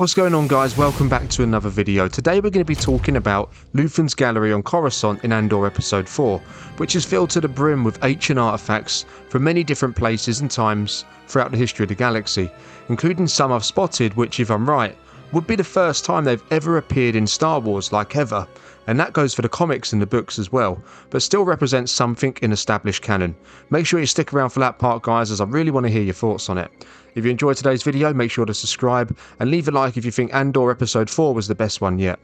What's going on, guys? Welcome back to another video. Today we're going to be talking about Luthen's gallery on Coruscant in Andor episode 4, which is filled to the brim with ancient artifacts from many different places and times throughout the history of the galaxy, including some I've spotted which, if I'm right, would be the first time they've ever appeared in Star Wars like ever, and that goes for the comics and the books as well, but still represents something in established canon. Make sure you stick around for that part, guys, as I really want to hear your thoughts on it. If you enjoyed today's video, make sure to subscribe and leave a like if you think Andor episode 4 was the best one yet.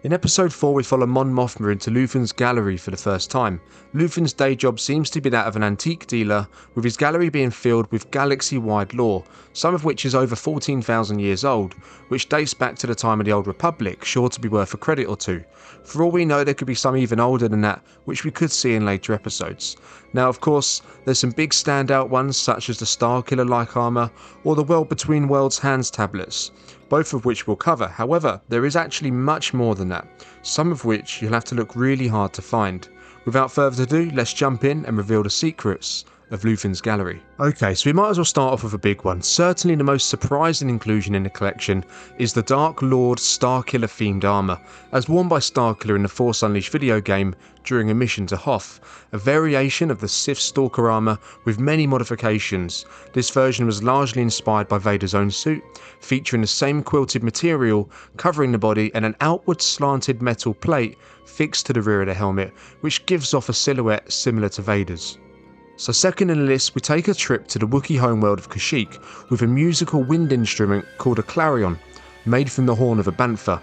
In episode 4 we follow Mon Mothma into Luthen's gallery for the first time. Luthen's day job seems to be that of an antique dealer, with his gallery being filled with galaxy-wide lore, some of which is over 14,000 years old, which dates back to the time of the Old Republic, sure to be worth a credit or two. For all we know, there could be some even older than that, which we could see in later episodes. Now, of course, there's some big standout ones such as the Starkiller-like armour or the World Between Worlds hands tablets, both of which we'll cover. However, there is actually much more than that, some of which you'll have to look really hard to find. Without further ado, let's jump in and reveal the secrets of Luthen's gallery. Okay, so we might as well start off with a big one. Certainly the most surprising inclusion in the collection is the Dark Lord Starkiller themed armour, as worn by Starkiller in the Force Unleashed video game during a mission to Hoth, a variation of the Sith Stalker armour with many modifications. This version was largely inspired by Vader's own suit, featuring the same quilted material covering the body and an outward slanted metal plate fixed to the rear of the helmet, which gives off a silhouette similar to Vader's. So second in the list, we take a trip to the Wookiee homeworld of Kashyyyk with a musical wind instrument called a clarion, made from the horn of a bantha.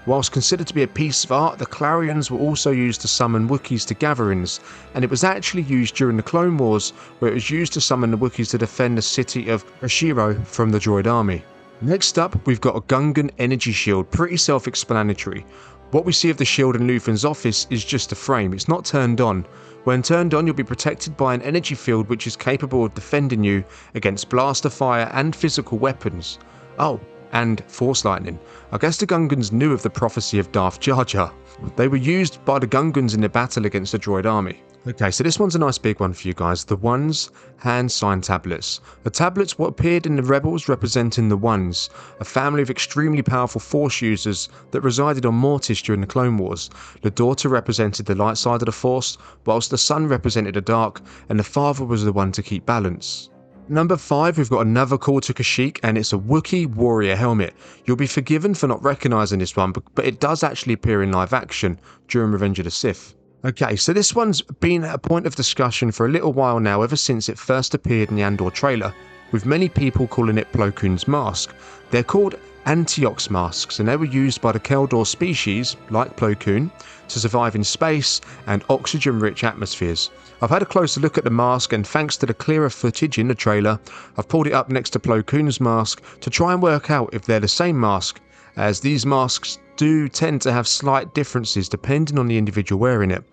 Whilst considered to be a piece of art, the clarions were also used to summon Wookiees to gatherings, and it was actually used during the Clone Wars, where it was used to summon the Wookiees to defend the city of Ashiro from the droid army. Next up, we've got a Gungan energy shield, pretty self-explanatory. What we see of the shield in Luthen's office is just a frame, it's not turned on. When turned on, you'll be protected by an energy field which is capable of defending you against blaster fire and physical weapons. Oh, and force lightning. I guess the Gungans knew of the prophecy of Darth Jar Jar. They were used by the Gungans in the battle against the droid army. Okay, so this one's a nice big one for you guys, the Ones hand sign tablets. The tablets what appeared in the Rebels representing the Ones, a family of extremely powerful Force users that resided on Mortis during the Clone Wars. The daughter represented the light side of the Force, whilst the son represented the dark, and the father was the one to keep balance. Number 5, we've got another call to Kashyyyk, and it's a Wookiee warrior helmet. You'll be forgiven for not recognising this one, but it does actually appear in live action during Revenge of the Sith. Okay, so this one's been a point of discussion for a little while now, ever since it first appeared in the Andor trailer, with many people calling it Plo Koon's mask. They're called Antiox masks, and they were used by the Keldor species, like Plo Koon, to survive in space and oxygen-rich atmospheres. I've had a closer look at the mask, and thanks to the clearer footage in the trailer, I've pulled it up next to Plo Koon's mask to try and work out if they're the same mask, as these masks do tend to have slight differences depending on the individual wearing it.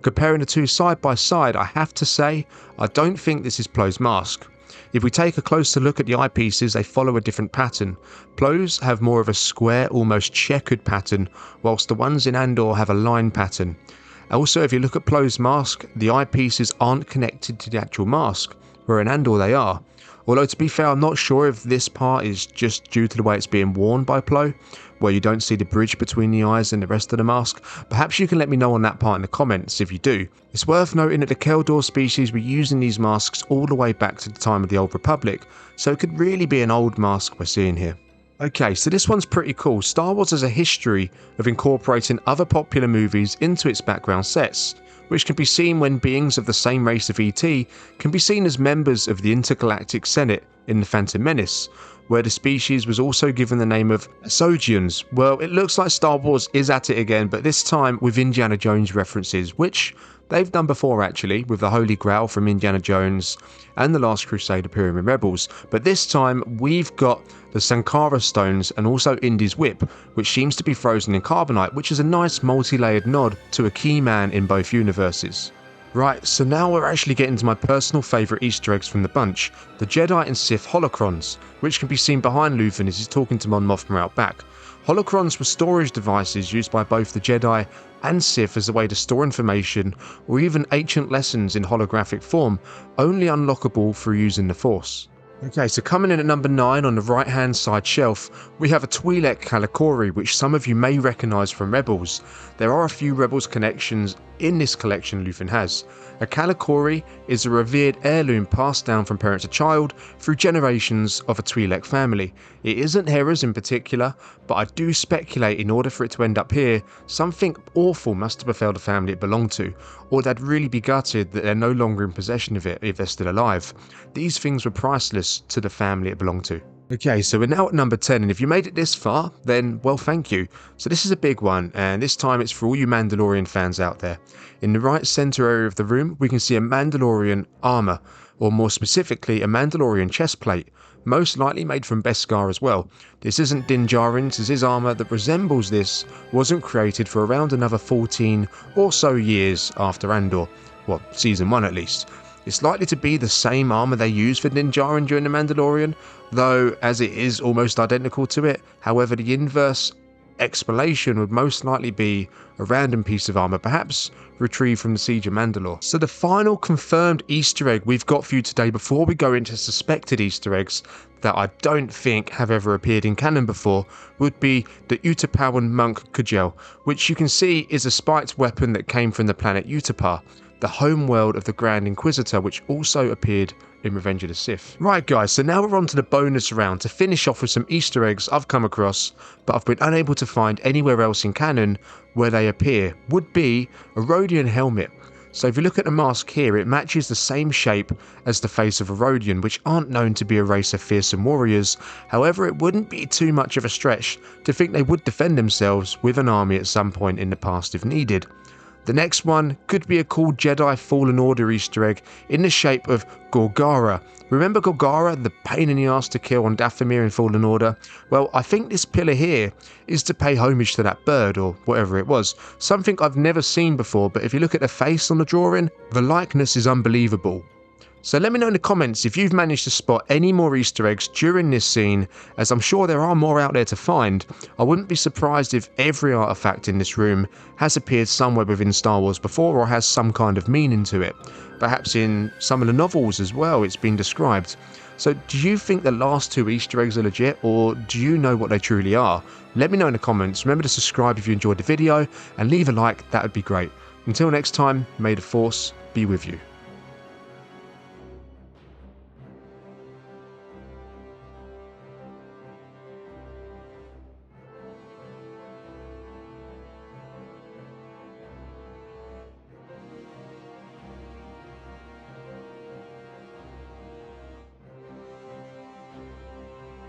Comparing the two side by side, I have to say, I don't think this is Plo's mask. If we take a closer look at the eyepieces, they follow a different pattern. Plo's have more of a square, almost checkered pattern, whilst the ones in Andor have a line pattern. Also, if you look at Plo's mask, the eyepieces aren't connected to the actual mask, where in Andor they are. Although, to be fair, I'm not sure if this part is just due to the way it's being worn by Plo, where you don't see the bridge between the eyes and the rest of the mask. Perhaps you can let me know on that part in the comments if you do. It's worth noting that the Keldor species were using these masks all the way back to the time of the Old Republic, so it could really be an old mask we're seeing here. Okay, so this one's pretty cool. Star Wars has a history of incorporating other popular movies into its background sets, which can be seen when beings of the same race of ET can be seen as members of the Intergalactic Senate in The Phantom Menace, where the species was also given the name of Asogians. Well, it looks like Star Wars is at it again, but this time with Indiana Jones references, which they've done before actually, with the Holy Grail from Indiana Jones and The Last Crusade appearing in Rebels, but this time we've got the Sankara stones and also Indy's whip, which seems to be frozen in carbonite, which is a nice multi-layered nod to a key man in both universes. Right, so now we're actually getting to my personal favourite Easter eggs from the bunch, the Jedi and Sith holocrons, which can be seen behind Luthen as he's talking to Mon Mothma out back. Holocrons were storage devices used by both the Jedi and Sith as a way to store information or even ancient lessons in holographic form, only unlockable through using the Force. Okay, so coming in at number 9 on the right hand side shelf, we have a Twi'lek Calicori, which some of you may recognise from Rebels. There are a few Rebels connections in this collection Luthen has. A Calicori is a revered heirloom passed down from parent to child through generations of a Twi'lek family. It isn't Hera's in particular, but I do speculate in order for it to end up here, something awful must have befell the family it belonged to, or they'd really be gutted that they're no longer in possession of it if they're still alive. These things were priceless to the family it belonged to. Okay, so we're now at number 10, and if you made it this far, then well thank you. So this is a big one, and this time it's for all you Mandalorian fans out there. In the right centre area of the room, we can see a Mandalorian armour, or more specifically a Mandalorian chest plate, most likely made from Beskar as well. This isn't Din Djarin's, as his armour that resembles this wasn't created for around another 14 or so years after Andor, well, season 1 at least. It's likely to be the same armour they used for Din Djarin during The Mandalorian, though as it is almost identical to it. However, the inverse explanation would most likely be a random piece of armour, perhaps retrieved from the Siege of Mandalore. So the final confirmed Easter egg we've got for you today before we go into suspected Easter eggs that I don't think have ever appeared in canon before would be the Utapawan monk Kujel, which you can see is a spiked weapon that came from the planet Utapau, the homeworld of the Grand Inquisitor, which also appeared in Revenge of the Sith. Right guys, so now we're on to the bonus round to finish off with some Easter eggs I've come across, but I've been unable to find anywhere else in canon where they appear, would be a Rodian helmet. So if you look at the mask here, it matches the same shape as the face of a Rodian, which aren't known to be a race of fearsome warriors. However, it wouldn't be too much of a stretch to think they would defend themselves with an army at some point in the past if needed. The next one could be a cool Jedi Fallen Order Easter egg in the shape of Gorgara. Remember Gorgara, the pain in the ass to kill on Dathomir in Fallen Order? Well, I think this pillar here is to pay homage to that bird, or whatever it was. Something I've never seen before, but if you look at the face on the drawing, the likeness is unbelievable. So let me know in the comments if you've managed to spot any more Easter eggs during this scene, as I'm sure there are more out there to find. I wouldn't be surprised if every artifact in this room has appeared somewhere within Star Wars before or has some kind of meaning to it. Perhaps in some of the novels as well it's been described. So do you think the last 2 Easter eggs are legit, or do you know what they truly are? Let me know in the comments. Remember to subscribe if you enjoyed the video and leave a like, that would be great. Until next time, may the Force be with you.